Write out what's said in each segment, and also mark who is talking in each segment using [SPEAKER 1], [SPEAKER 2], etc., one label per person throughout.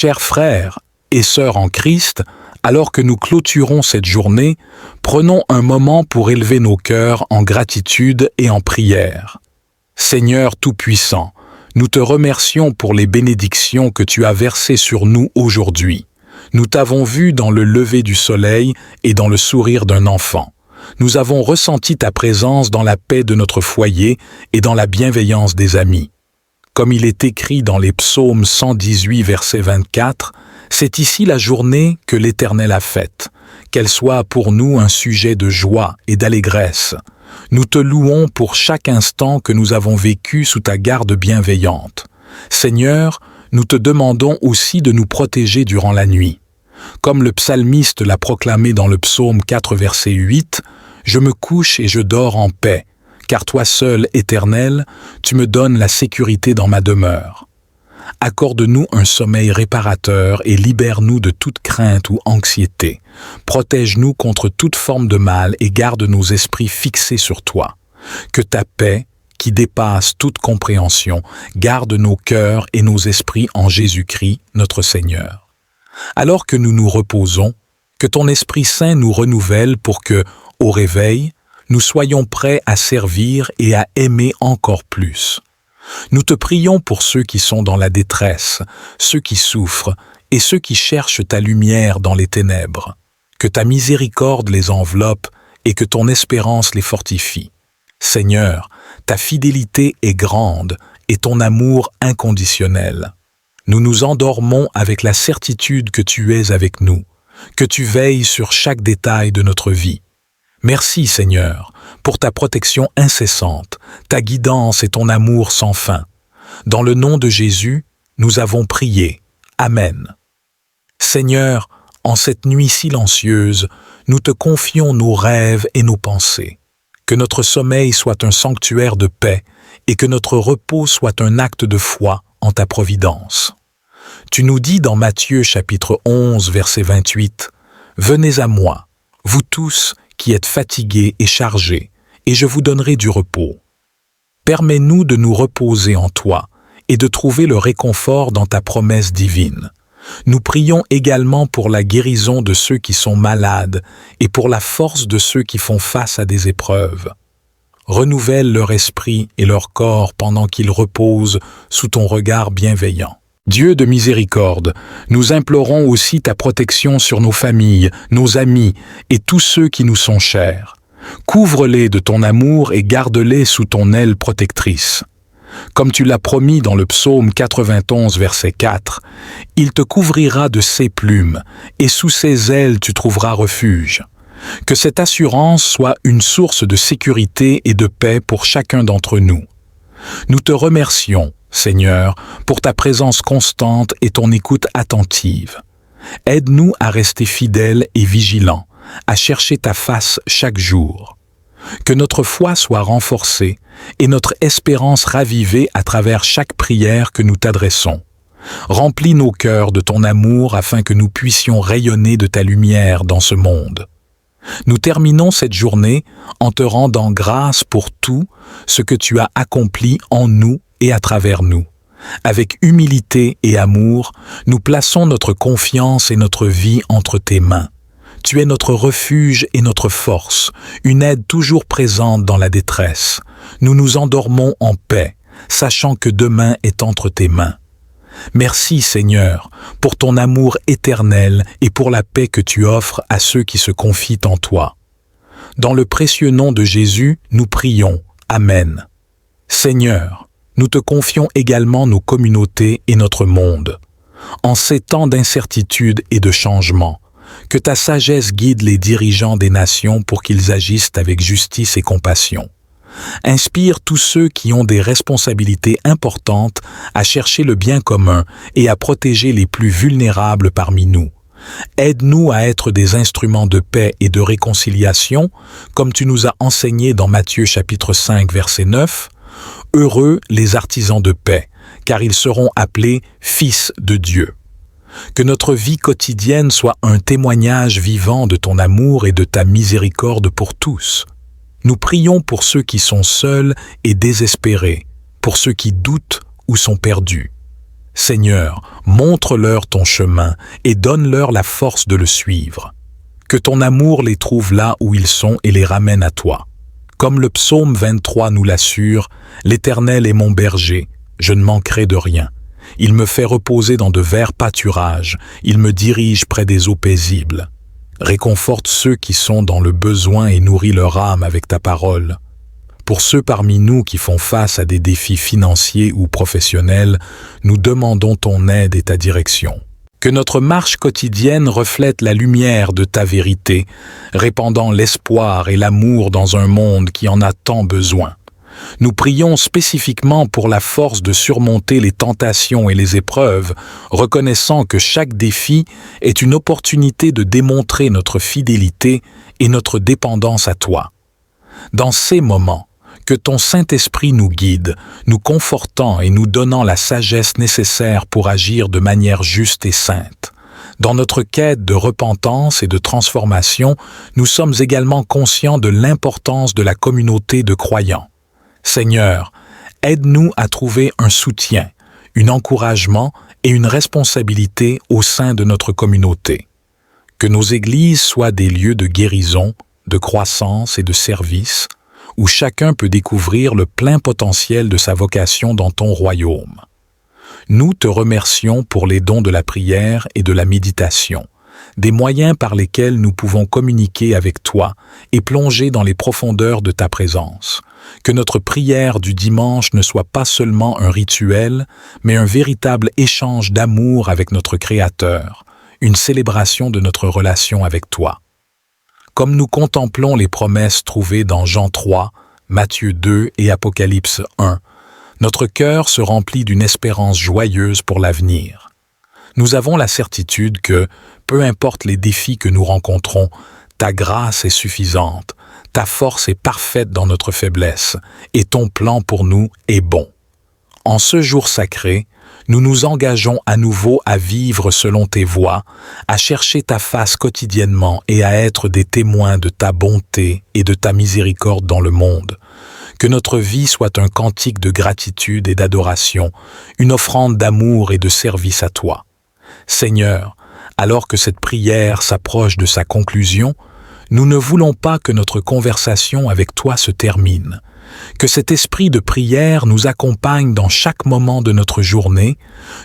[SPEAKER 1] Chers frères et sœurs en Christ, alors que nous clôturons cette journée, prenons un moment pour élever nos cœurs en gratitude et en prière. Seigneur Tout-Puissant, nous te remercions pour les bénédictions que tu as versées sur nous aujourd'hui. Nous t'avons vu dans le lever du soleil et dans le sourire d'un enfant. Nous avons ressenti ta présence dans la paix de notre foyer et dans la bienveillance des amis. Comme il est écrit dans les psaumes 118, verset 24, « C'est ici la journée que l'Éternel a faite, qu'elle soit pour nous un sujet de joie et d'allégresse. Nous te louons pour chaque instant que nous avons vécu sous ta garde bienveillante. Seigneur, nous te demandons aussi de nous protéger durant la nuit. Comme le psalmiste l'a proclamé dans le psaume 4, verset 8, « Je me couche et je dors en paix, car toi seul, Éternel, tu me donnes la sécurité dans ma demeure. Accorde-nous un sommeil réparateur et libère-nous de toute crainte ou anxiété. Protège-nous contre toute forme de mal et garde nos esprits fixés sur toi. Que ta paix, qui dépasse toute compréhension, garde nos cœurs et nos esprits en Jésus-Christ, notre Seigneur. Alors que nous nous reposons, que ton Esprit Saint nous renouvelle pour que, au réveil, nous soyons prêts à servir et à aimer encore plus. Nous te prions pour ceux qui sont dans la détresse, ceux qui souffrent et ceux qui cherchent ta lumière dans les ténèbres. Que ta miséricorde les enveloppe et que ton espérance les fortifie. Seigneur, ta fidélité est grande et ton amour inconditionnel. Nous nous endormons avec la certitude que tu es avec nous, que tu veilles sur chaque détail de notre vie. Merci, Seigneur, pour ta protection incessante, ta guidance et ton amour sans fin. Dans le nom de Jésus, nous avons prié. Amen. Seigneur, en cette nuit silencieuse, nous te confions nos rêves et nos pensées. Que notre sommeil soit un sanctuaire de paix et que notre repos soit un acte de foi en ta providence. Tu nous dis dans Matthieu chapitre 11, verset 28, « Venez à moi, vous tous qui êtes fatigués et chargés, et je vous donnerai du repos. » Permets-nous de nous reposer en toi et de trouver le réconfort dans ta promesse divine. Nous prions également pour la guérison de ceux qui sont malades et pour la force de ceux qui font face à des épreuves. Renouvelle leur esprit et leur corps pendant qu'ils reposent sous ton regard bienveillant. Dieu de miséricorde, nous implorons aussi ta protection sur nos familles, nos amis et tous ceux qui nous sont chers. Couvre-les de ton amour et garde-les sous ton aile protectrice. Comme tu l'as promis dans le psaume 91, verset 4, « Il te couvrira de ses plumes, et sous ses ailes tu trouveras refuge. » Que cette assurance soit une source de sécurité et de paix pour chacun d'entre nous. Nous te remercions, Seigneur, pour ta présence constante et ton écoute attentive. Aide-nous à rester fidèles et vigilants, à chercher ta face chaque jour. Que notre foi soit renforcée et notre espérance ravivée à travers chaque prière que nous t'adressons. Remplis nos cœurs de ton amour afin que nous puissions rayonner de ta lumière dans ce monde. Nous terminons cette journée en te rendant grâce pour tout ce que tu as accompli en nous et à travers nous. Avec humilité et amour, nous plaçons notre confiance et notre vie entre tes mains. Tu es notre refuge et notre force, une aide toujours présente dans la détresse. Nous nous endormons en paix, sachant que demain est entre tes mains. Merci Seigneur pour ton amour éternel et pour la paix que tu offres à ceux qui se confient en toi. Dans le précieux nom de Jésus, nous prions. Amen. Seigneur, nous te confions également nos communautés et notre monde. En ces temps d'incertitude et de changement, que ta sagesse guide les dirigeants des nations pour qu'ils agissent avec justice et compassion. Inspire tous ceux qui ont des responsabilités importantes à chercher le bien commun et à protéger les plus vulnérables parmi nous. Aide-nous à être des instruments de paix et de réconciliation, comme tu nous as enseigné dans Matthieu chapitre 5, verset 9. « Heureux les artisans de paix, car ils seront appelés fils de Dieu. » Que notre vie quotidienne soit un témoignage vivant de ton amour et de ta miséricorde pour tous. Nous prions pour ceux qui sont seuls et désespérés, pour ceux qui doutent ou sont perdus. Seigneur, montre-leur ton chemin et donne-leur la force de le suivre. Que ton amour les trouve là où ils sont et les ramène à toi. Comme le psaume 23 nous l'assure, l'Éternel est mon berger, je ne manquerai de rien. Il me fait reposer dans de verts pâturages, il me dirige près des eaux paisibles. Réconforte ceux qui sont dans le besoin et nourris leur âme avec ta parole. Pour ceux parmi nous qui font face à des défis financiers ou professionnels, nous demandons ton aide et ta direction. Que notre marche quotidienne reflète la lumière de ta vérité, répandant l'espoir et l'amour dans un monde qui en a tant besoin. Nous prions spécifiquement pour la force de surmonter les tentations et les épreuves, reconnaissant que chaque défi est une opportunité de démontrer notre fidélité et notre dépendance à toi. Dans ces moments, que ton Saint-Esprit nous guide, nous confortant et nous donnant la sagesse nécessaire pour agir de manière juste et sainte. Dans notre quête de repentance et de transformation, nous sommes également conscients de l'importance de la communauté de croyants. Seigneur, aide-nous à trouver un soutien, un encouragement et une responsabilité au sein de notre communauté. Que nos églises soient des lieux de guérison, de croissance et de service, où chacun peut découvrir le plein potentiel de sa vocation dans ton royaume. Nous te remercions pour les dons de la prière et de la méditation, des moyens par lesquels nous pouvons communiquer avec toi et plonger dans les profondeurs de ta présence. Que notre prière du dimanche ne soit pas seulement un rituel, mais un véritable échange d'amour avec notre Créateur, une célébration de notre relation avec toi. Comme nous contemplons les promesses trouvées dans Jean 3, Matthieu 2 et Apocalypse 1, notre cœur se remplit d'une espérance joyeuse pour l'avenir. Nous avons la certitude que, peu importe les défis que nous rencontrons, ta grâce est suffisante, ta force est parfaite dans notre faiblesse, et ton plan pour nous est bon. En ce jour sacré, nous nous engageons à nouveau à vivre selon tes voies, à chercher ta face quotidiennement et à être des témoins de ta bonté et de ta miséricorde dans le monde. Que notre vie soit un cantique de gratitude et d'adoration, une offrande d'amour et de service à toi. Seigneur, alors que cette prière s'approche de sa conclusion, nous ne voulons pas que notre conversation avec toi se termine. Que cet esprit de prière nous accompagne dans chaque moment de notre journée,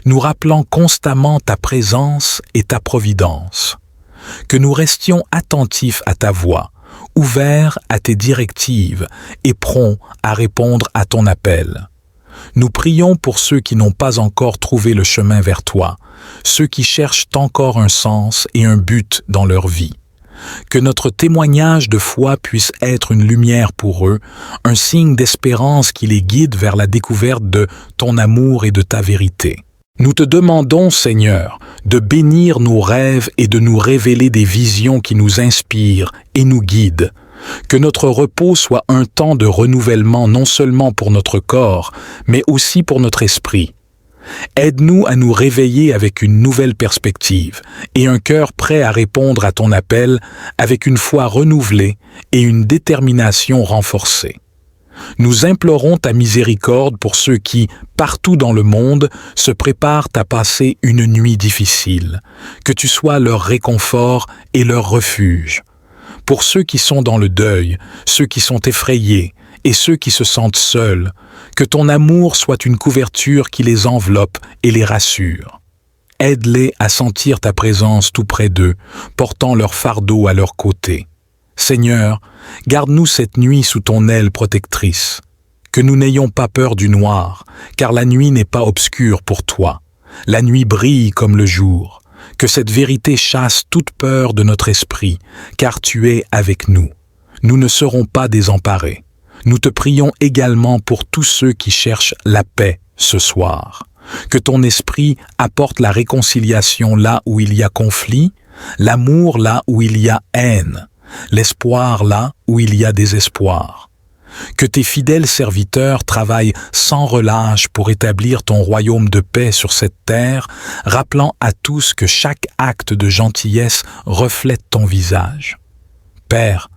[SPEAKER 1] nous rappelant constamment ta présence et ta providence. Que nous restions attentifs à ta voix, ouverts à tes directives et prompts à répondre à ton appel. Nous prions pour ceux qui n'ont pas encore trouvé le chemin vers toi, ceux qui cherchent encore un sens et un but dans leur vie. Que notre témoignage de foi puisse être une lumière pour eux, un signe d'espérance qui les guide vers la découverte de ton amour et de ta vérité. Nous te demandons, Seigneur, de bénir nos rêves et de nous révéler des visions qui nous inspirent et nous guident. Que notre repos soit un temps de renouvellement non seulement pour notre corps, mais aussi pour notre esprit. Aide-nous à nous réveiller avec une nouvelle perspective et un cœur prêt à répondre à ton appel avec une foi renouvelée et une détermination renforcée. Nous implorons ta miséricorde pour ceux qui, partout dans le monde, se préparent à passer une nuit difficile. Que tu sois leur réconfort et leur refuge. Pour ceux qui sont dans le deuil, ceux qui sont effrayés et ceux qui se sentent seuls, que ton amour soit une couverture qui les enveloppe et les rassure. Aide-les à sentir ta présence tout près d'eux, portant leur fardeau à leur côté. Seigneur, garde-nous cette nuit sous ton aile protectrice. Que nous n'ayons pas peur du noir, car la nuit n'est pas obscure pour toi. La nuit brille comme le jour. Que cette vérité chasse toute peur de notre esprit, car tu es avec nous. Nous ne serons pas désemparés. Nous te prions également pour tous ceux qui cherchent la paix ce soir. Que ton esprit apporte la réconciliation là où il y a conflit, l'amour là où il y a haine, l'espoir là où il y a désespoir. Que tes fidèles serviteurs travaillent sans relâche pour établir ton royaume de paix sur cette terre, rappelant à tous que chaque acte de gentillesse reflète ton visage. Père,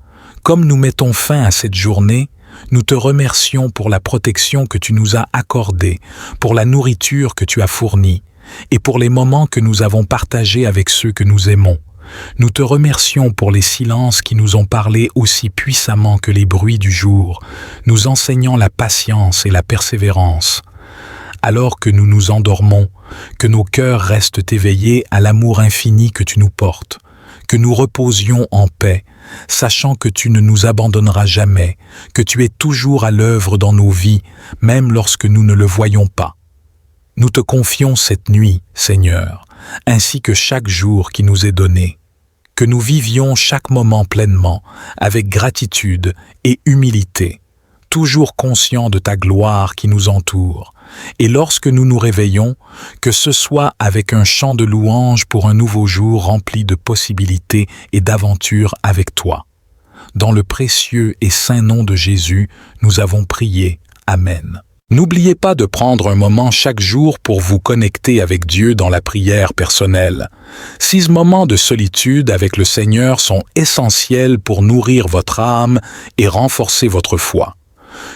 [SPEAKER 1] comme nous mettons fin à cette journée, nous te remercions pour la protection que tu nous as accordée, pour la nourriture que tu as fournie et pour les moments que nous avons partagés avec ceux que nous aimons. Nous te remercions pour les silences qui nous ont parlé aussi puissamment que les bruits du jour, nous enseignant la patience et la persévérance. Alors que nous nous endormons, que nos cœurs restent éveillés à l'amour infini que tu nous portes, que nous reposions en paix, sachant que tu ne nous abandonneras jamais, que tu es toujours à l'œuvre dans nos vies, même lorsque nous ne le voyons pas. Nous te confions cette nuit, Seigneur, ainsi que chaque jour qui nous est donné. Que nous vivions chaque moment pleinement, avec gratitude et humilité, toujours conscients de ta gloire qui nous entoure. Et lorsque nous nous réveillons, que ce soit avec un chant de louange pour un nouveau jour rempli de possibilités et d'aventures avec toi. Dans le précieux et saint nom de Jésus, nous avons prié. Amen. N'oubliez pas de prendre un moment chaque jour pour vous connecter avec Dieu dans la prière personnelle. Ces moments de solitude avec le Seigneur sont essentiels pour nourrir votre âme et renforcer votre foi.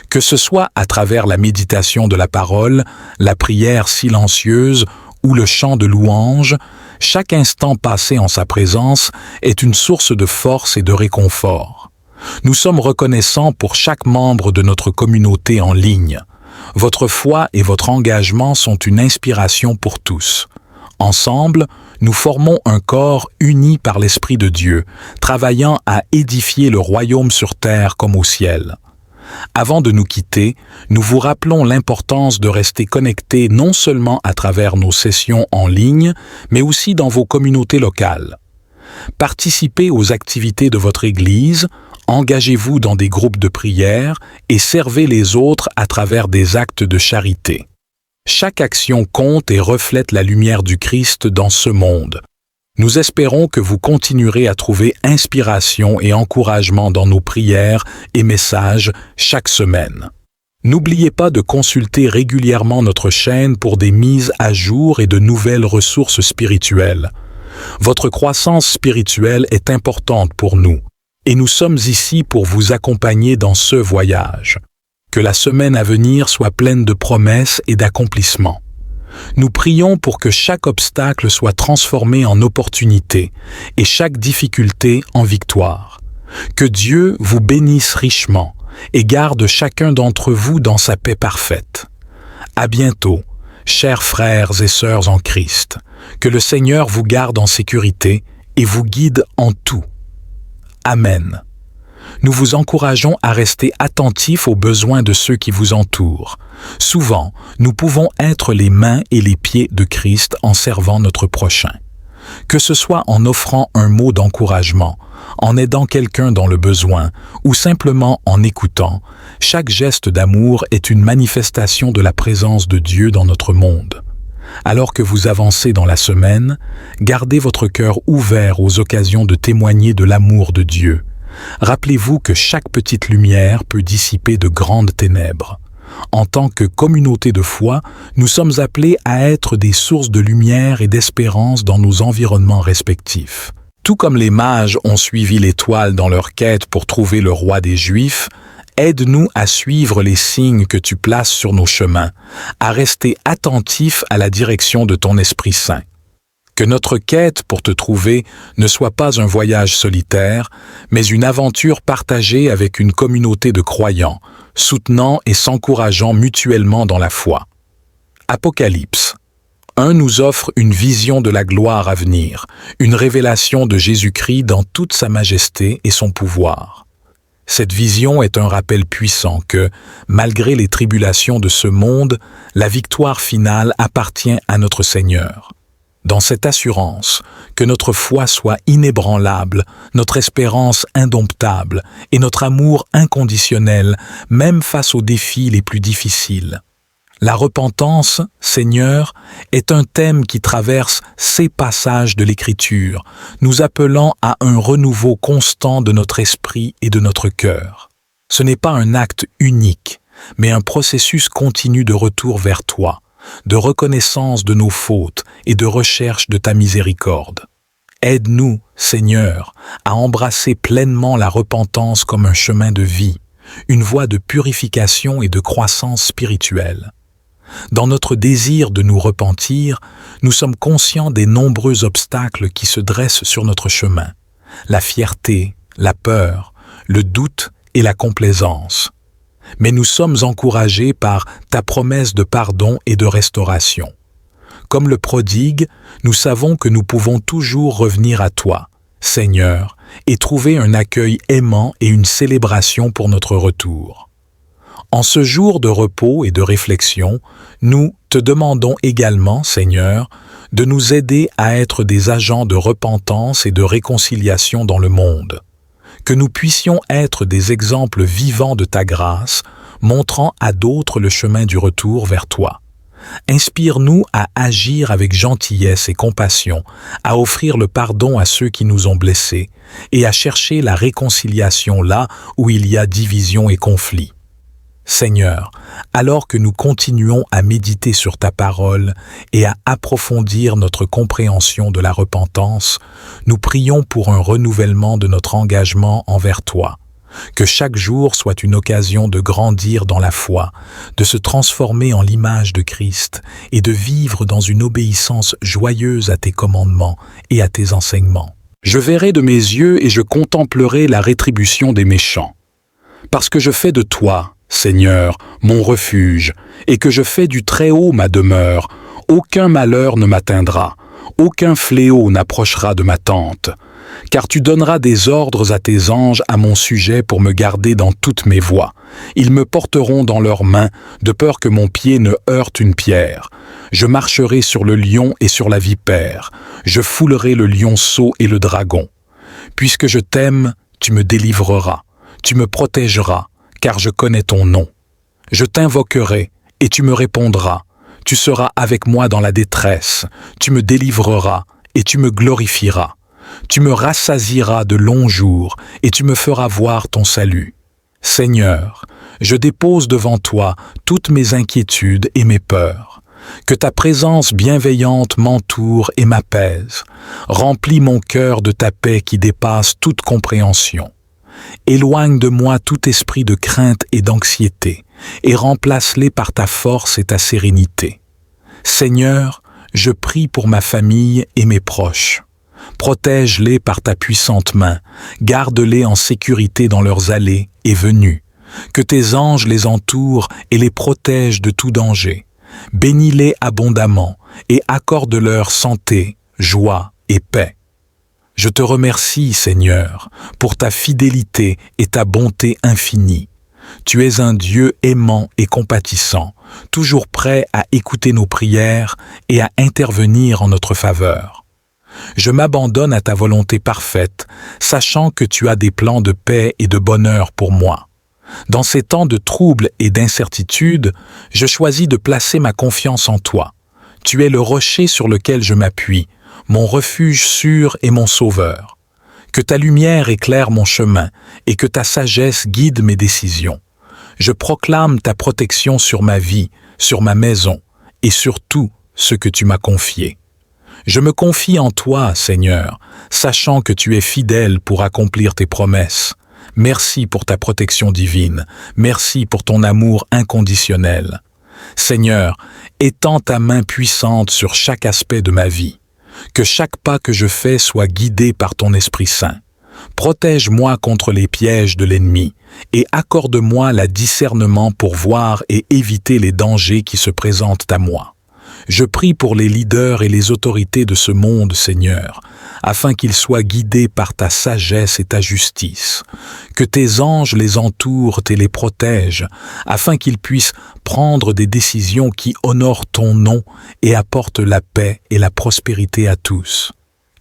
[SPEAKER 1] Que ce soit à travers la méditation de la parole, la prière silencieuse ou le chant de louange, chaque instant passé en sa présence est une source de force et de réconfort. Nous sommes reconnaissants pour chaque membre de notre communauté en ligne. Votre foi et votre engagement sont une inspiration pour tous. Ensemble, nous formons un corps uni par l'Esprit de Dieu, travaillant à édifier le royaume sur terre comme au ciel. Avant de nous quitter, nous vous rappelons l'importance de rester connectés non seulement à travers nos sessions en ligne, mais aussi dans vos communautés locales. Participez aux activités de votre Église, engagez-vous dans des groupes de prière et servez les autres à travers des actes de charité. Chaque action compte et reflète la lumière du Christ dans ce monde. Nous espérons que vous continuerez à trouver inspiration et encouragement dans nos prières et messages chaque semaine. N'oubliez pas de consulter régulièrement notre chaîne pour des mises à jour et de nouvelles ressources spirituelles. Votre croissance spirituelle est importante pour nous. Et nous sommes ici pour vous accompagner dans ce voyage. Que la semaine à venir soit pleine de promesses et d'accomplissements. Nous prions pour que chaque obstacle soit transformé en opportunité et chaque difficulté en victoire. Que Dieu vous bénisse richement et garde chacun d'entre vous dans sa paix parfaite. À bientôt, chers frères et sœurs en Christ. Que le Seigneur vous garde en sécurité et vous guide en tout. Amen. Nous vous encourageons à rester attentifs aux besoins de ceux qui vous entourent. Souvent, nous pouvons être les mains et les pieds de Christ en servant notre prochain. Que ce soit en offrant un mot d'encouragement, en aidant quelqu'un dans le besoin ou simplement en écoutant, chaque geste d'amour est une manifestation de la présence de Dieu dans notre monde. Alors que vous avancez dans la semaine, gardez votre cœur ouvert aux occasions de témoigner de l'amour de Dieu. Rappelez-vous que chaque petite lumière peut dissiper de grandes ténèbres. En tant que communauté de foi, nous sommes appelés à être des sources de lumière et d'espérance dans nos environnements respectifs. Tout comme les mages ont suivi l'étoile dans leur quête pour trouver le roi des Juifs, aide-nous à suivre les signes que tu places sur nos chemins, à rester attentifs à la direction de ton Esprit Saint. Que notre quête pour te trouver ne soit pas un voyage solitaire, mais une aventure partagée avec une communauté de croyants, soutenant et s'encourageant mutuellement dans la foi. Apocalypse. 1 nous offre une vision de la gloire à venir, une révélation de Jésus-Christ dans toute sa majesté et son pouvoir. Cette vision est un rappel puissant que, malgré les tribulations de ce monde, la victoire finale appartient à notre Seigneur. Dans cette assurance, que notre foi soit inébranlable, notre espérance indomptable et notre amour inconditionnel, même face aux défis les plus difficiles. La repentance, Seigneur, est un thème qui traverse ces passages de l'Écriture, nous appelant à un renouveau constant de notre esprit et de notre cœur. Ce n'est pas un acte unique, mais un processus continu de retour vers toi, de reconnaissance de nos fautes et de recherche de ta miséricorde. Aide-nous, Seigneur, à embrasser pleinement la repentance comme un chemin de vie, une voie de purification et de croissance spirituelle. Dans notre désir de nous repentir, nous sommes conscients des nombreux obstacles qui se dressent sur notre chemin. La fierté, la peur, le doute et la complaisance. Mais nous sommes encouragés par ta promesse de pardon et de restauration. Comme le prodigue, nous savons que nous pouvons toujours revenir à toi, Seigneur, et trouver un accueil aimant et une célébration pour notre retour. En ce jour de repos et de réflexion, nous te demandons également, Seigneur, de nous aider à être des agents de repentance et de réconciliation dans le monde. Que nous puissions être des exemples vivants de ta grâce, montrant à d'autres le chemin du retour vers toi. Inspire-nous à agir avec gentillesse et compassion, à offrir le pardon à ceux qui nous ont blessés et à chercher la réconciliation là où il y a division et conflit. Seigneur, alors que nous continuons à méditer sur ta parole et à approfondir notre compréhension de la repentance, nous prions pour un renouvellement de notre engagement envers toi. Que chaque jour soit une occasion de grandir dans la foi, de se transformer en l'image de Christ et de vivre dans une obéissance joyeuse à tes commandements et à tes enseignements. Je verrai de mes yeux et je contemplerai la rétribution des méchants. Parce que je fais de toi, Seigneur, mon refuge, et que je fais du Très-Haut ma demeure, aucun malheur ne m'atteindra, aucun fléau n'approchera de ma tente. Car tu donneras des ordres à tes anges à mon sujet pour me garder dans toutes mes voies. Ils me porteront dans leurs mains, de peur que mon pied ne heurte une pierre. Je marcherai sur le lion et sur la vipère. Je foulerai le lionceau et le dragon. Puisque je t'aime, tu me délivreras. Tu me protégeras, car je connais ton nom. Je t'invoquerai, et tu me répondras. Tu seras avec moi dans la détresse. Tu me délivreras, et tu me glorifieras. Tu me rassasieras de longs jours, et tu me feras voir ton salut. Seigneur, je dépose devant toi toutes mes inquiétudes et mes peurs. Que ta présence bienveillante m'entoure et m'apaise. Remplis mon cœur de ta paix qui dépasse toute compréhension. Éloigne de moi tout esprit de crainte et d'anxiété, et remplace-les par ta force et ta sérénité. Seigneur, je prie pour ma famille et mes proches. Protège-les par ta puissante main, garde-les en sécurité dans leurs allées et venues. Que tes anges les entourent et les protègent de tout danger. Bénis-les abondamment et accorde-leur santé, joie et paix. Je te remercie, Seigneur, pour ta fidélité et ta bonté infinie. Tu es un Dieu aimant et compatissant, toujours prêt à écouter nos prières et à intervenir en notre faveur. Je m'abandonne à ta volonté parfaite, sachant que tu as des plans de paix et de bonheur pour moi. Dans ces temps de troubles et d'incertitude, je choisis de placer ma confiance en toi. Tu es le rocher sur lequel je m'appuie, mon refuge sûr et mon sauveur. Que ta lumière éclaire mon chemin et que ta sagesse guide mes décisions. Je proclame ta protection sur ma vie, sur ma maison et sur tout ce que tu m'as confié. Je me confie en toi, Seigneur, sachant que tu es fidèle pour accomplir tes promesses. Merci pour ta protection divine. Merci pour ton amour inconditionnel. Seigneur, étends ta main puissante sur chaque aspect de ma vie. Que chaque pas que je fais soit guidé par ton Esprit Saint. Protège-moi contre les pièges de l'ennemi et accorde-moi le discernement pour voir et éviter les dangers qui se présentent à moi. Je prie pour les leaders et les autorités de ce monde, Seigneur, afin qu'ils soient guidés par ta sagesse et ta justice. Que tes anges les entourent et les protègent, afin qu'ils puissent prendre des décisions qui honorent ton nom et apportent la paix et la prospérité à tous.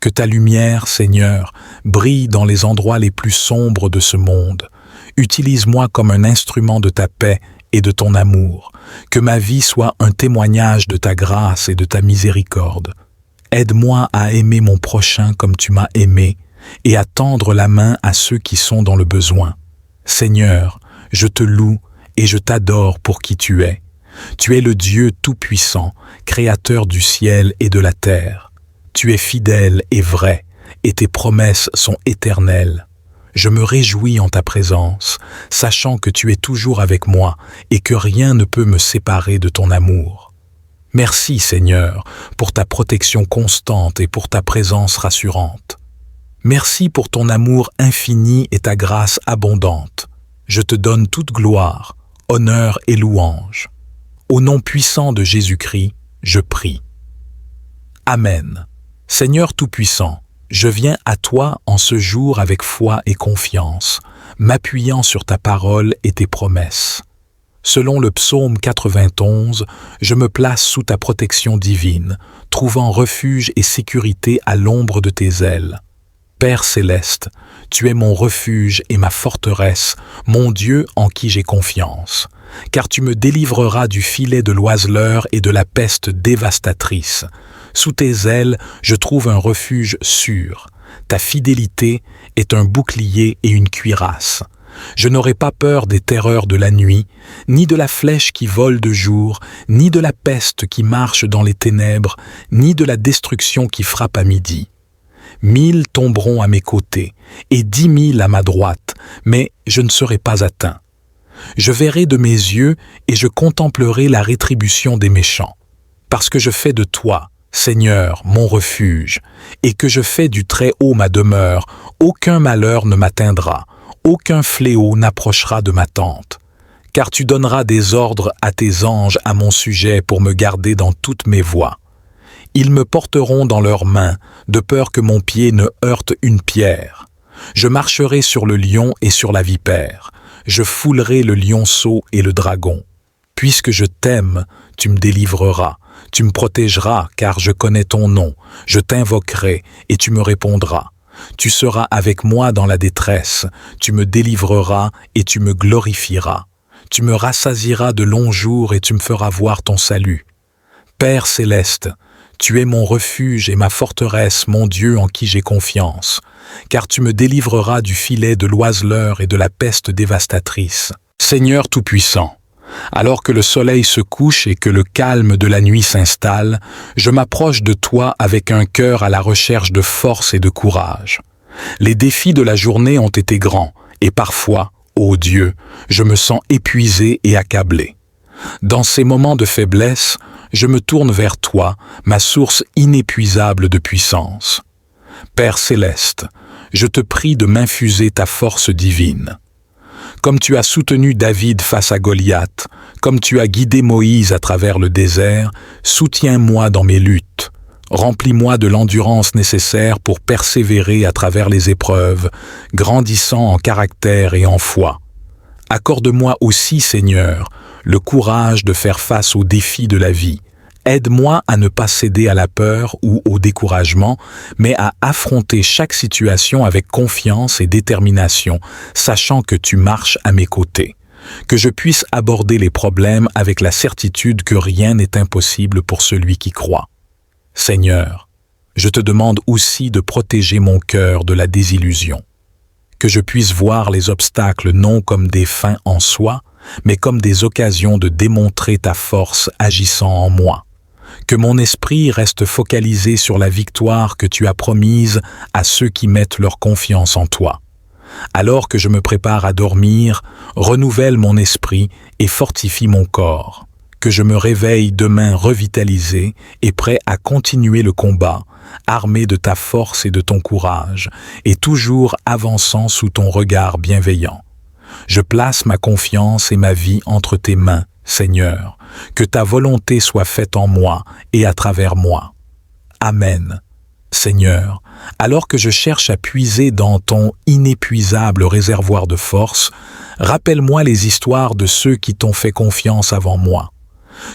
[SPEAKER 1] Que ta lumière, Seigneur, brille dans les endroits les plus sombres de ce monde. Utilise-moi comme un instrument de ta paix et de ton amour. Que ma vie soit un témoignage de ta grâce et de ta miséricorde. Aide-moi à aimer mon prochain comme tu m'as aimé et à tendre la main à ceux qui sont dans le besoin. Seigneur, je te loue et je t'adore pour qui tu es. Tu es le Dieu tout-puissant, créateur du ciel et de la terre. Tu es fidèle et vrai, et tes promesses sont éternelles. Je me réjouis en ta présence, sachant que tu es toujours avec moi et que rien ne peut me séparer de ton amour. Merci Seigneur pour ta protection constante et pour ta présence rassurante. Merci pour ton amour infini et ta grâce abondante. Je te donne toute gloire, honneur et louange. Au nom puissant de Jésus-Christ, je prie. Amen. Seigneur Tout-Puissant, je viens à toi en ce jour avec foi et confiance, m'appuyant sur ta parole et tes promesses. Selon le psaume 91, je me place sous ta protection divine, trouvant refuge et sécurité à l'ombre de tes ailes. Père céleste, tu es mon refuge et ma forteresse, mon Dieu en qui j'ai confiance, car tu me délivreras du filet de l'oiseleur et de la peste dévastatrice. Sous tes ailes, je trouve un refuge sûr. Ta fidélité est un bouclier et une cuirasse. Je n'aurai pas peur des terreurs de la nuit, ni de la flèche qui vole de jour, ni de la peste qui marche dans les ténèbres, ni de la destruction qui frappe à midi. 1000 tomberont à mes côtés, et 10 000 à ma droite, mais je ne serai pas atteint. Je verrai de mes yeux et je contemplerai la rétribution des méchants. Parce que je fais de toi, Seigneur, mon refuge, et que je fais du Très-Haut ma demeure, aucun malheur ne m'atteindra, aucun fléau n'approchera de ma tente. Car tu donneras des ordres à tes anges à mon sujet pour me garder dans toutes mes voies. Ils me porteront dans leurs mains, de peur que mon pied ne heurte une pierre. Je marcherai sur le lion et sur la vipère. Je foulerai le lionceau et le dragon. Puisque je t'aime, tu me délivreras. Tu me protégeras, car je connais ton nom. Je t'invoquerai, et tu me répondras. Tu seras avec moi dans la détresse. Tu me délivreras, et tu me glorifieras. Tu me rassasieras de longs jours, et tu me feras voir ton salut. Père céleste, tu es mon refuge et ma forteresse, mon Dieu en qui j'ai confiance, car tu me délivreras du filet de l'oiseleur et de la peste dévastatrice. Seigneur Tout-Puissant, alors que le soleil se couche et que le calme de la nuit s'installe, je m'approche de toi avec un cœur à la recherche de force et de courage. Les défis de la journée ont été grands, et parfois, ô Dieu, je me sens épuisé et accablé. Dans ces moments de faiblesse, je me tourne vers toi, ma source inépuisable de puissance. Père céleste, je te prie de m'infuser ta force divine. Comme tu as soutenu David face à Goliath, comme tu as guidé Moïse à travers le désert, soutiens-moi dans mes luttes. Remplis-moi de l'endurance nécessaire pour persévérer à travers les épreuves, grandissant en caractère et en foi. Accorde-moi aussi, Seigneur, le courage de faire face aux défis de la vie. Aide-moi à ne pas céder à la peur ou au découragement, mais à affronter chaque situation avec confiance et détermination, sachant que tu marches à mes côtés. Que je puisse aborder les problèmes avec la certitude que rien n'est impossible pour celui qui croit. Seigneur, je te demande aussi de protéger mon cœur de la désillusion. Que je puisse voir les obstacles non comme des fins en soi, mais comme des occasions de démontrer ta force agissant en moi. Que mon esprit reste focalisé sur la victoire que tu as promise à ceux qui mettent leur confiance en toi. Alors que je me prépare à dormir, renouvelle mon esprit et fortifie mon corps. Que je me réveille demain revitalisé et prêt à continuer le combat, armé de ta force et de ton courage, et toujours avançant sous ton regard bienveillant. Je place ma confiance et ma vie entre tes mains, Seigneur, que ta volonté soit faite en moi et à travers moi. Amen. Seigneur, alors que je cherche à puiser dans ton inépuisable réservoir de force, rappelle-moi les histoires de ceux qui t'ont fait confiance avant moi.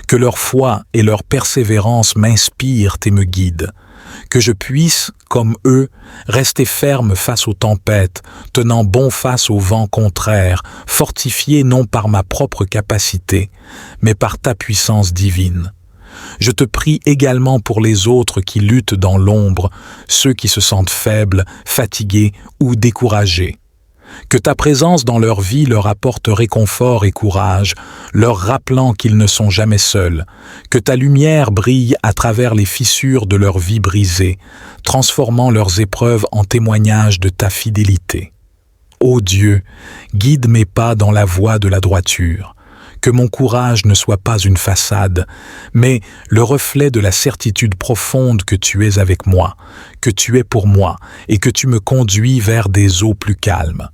[SPEAKER 1] Que leur foi et leur persévérance m'inspirent et me guident. Que je puisse, comme eux, rester ferme face aux tempêtes, tenant bon face aux vents contraires, fortifié non par ma propre capacité, mais par ta puissance divine. Je te prie également pour les autres qui luttent dans l'ombre, ceux qui se sentent faibles, fatigués ou découragés. Que ta présence dans leur vie leur apporte réconfort et courage, leur rappelant qu'ils ne sont jamais seuls. Que ta lumière brille à travers les fissures de leur vie brisée, transformant leurs épreuves en témoignages de ta fidélité. Ô Dieu, guide mes pas dans la voie de la droiture. Que mon courage ne soit pas une façade, mais le reflet de la certitude profonde que tu es avec moi, que tu es pour moi et que tu me conduis vers des eaux plus calmes.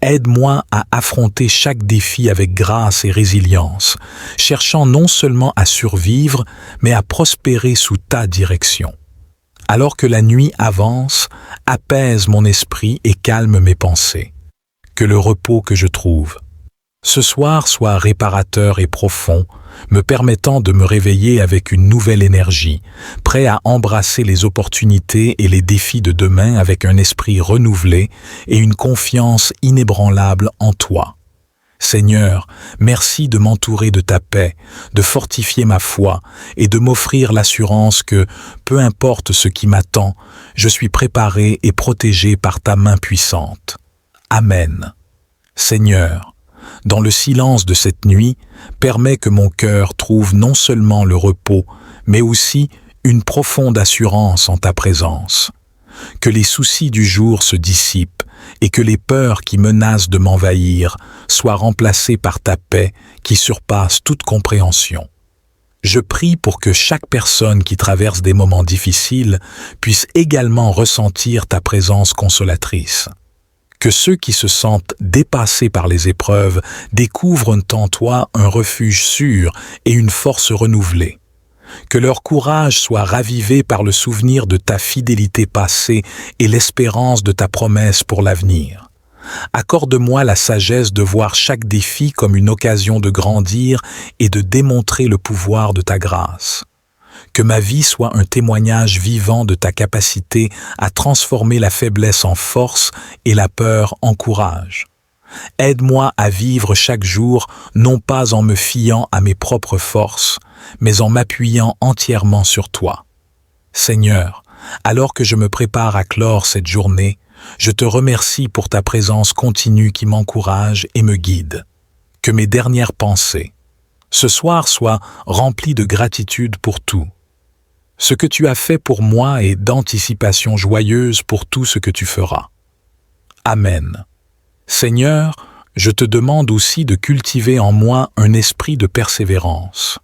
[SPEAKER 1] Aide-moi à affronter chaque défi avec grâce et résilience, cherchant non seulement à survivre, mais à prospérer sous ta direction. Alors que la nuit avance, apaise mon esprit et calme mes pensées. Que le repos que je trouve ce soir soit réparateur et profond, me permettant de me réveiller avec une nouvelle énergie, prêt à embrasser les opportunités et les défis de demain avec un esprit renouvelé et une confiance inébranlable en toi. Seigneur, merci de m'entourer de ta paix, de fortifier ma foi et de m'offrir l'assurance que, peu importe ce qui m'attend, je suis préparé et protégé par ta main puissante. Amen. Seigneur, dans le silence de cette nuit, permets que mon cœur trouve non seulement le repos, mais aussi une profonde assurance en ta présence. Que les soucis du jour se dissipent et que les peurs qui menacent de m'envahir soient remplacées par ta paix qui surpasse toute compréhension. Je prie pour que chaque personne qui traverse des moments difficiles puisse également ressentir ta présence consolatrice. Que ceux qui se sentent dépassés par les épreuves découvrent en toi un refuge sûr et une force renouvelée. Que leur courage soit ravivé par le souvenir de ta fidélité passée et l'espérance de ta promesse pour l'avenir. Accorde-moi la sagesse de voir chaque défi comme une occasion de grandir et de démontrer le pouvoir de ta grâce. Que ma vie soit un témoignage vivant de ta capacité à transformer la faiblesse en force et la peur en courage. Aide-moi à vivre chaque jour non pas en me fiant à mes propres forces, mais en m'appuyant entièrement sur toi. Seigneur, alors que je me prépare à clore cette journée, je te remercie pour ta présence continue qui m'encourage et me guide. Que mes dernières pensées, ce soir, soient remplies de gratitude pour tout. Ce que tu as fait pour moi et d'anticipation joyeuse pour tout ce que tu feras. Amen. Seigneur, je te demande aussi de cultiver en moi un esprit de persévérance.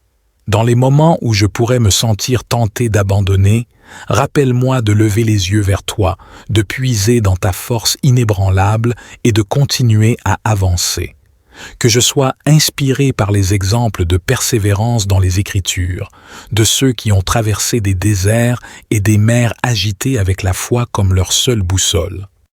[SPEAKER 1] Dans les moments où je pourrais me sentir tenté d'abandonner, rappelle-moi de lever les yeux vers toi, de puiser dans ta force inébranlable et de continuer à avancer. Que je sois inspiré par les exemples de persévérance dans les Écritures, de ceux qui ont traversé des déserts et des mers agitées avec la foi comme leur seule boussole.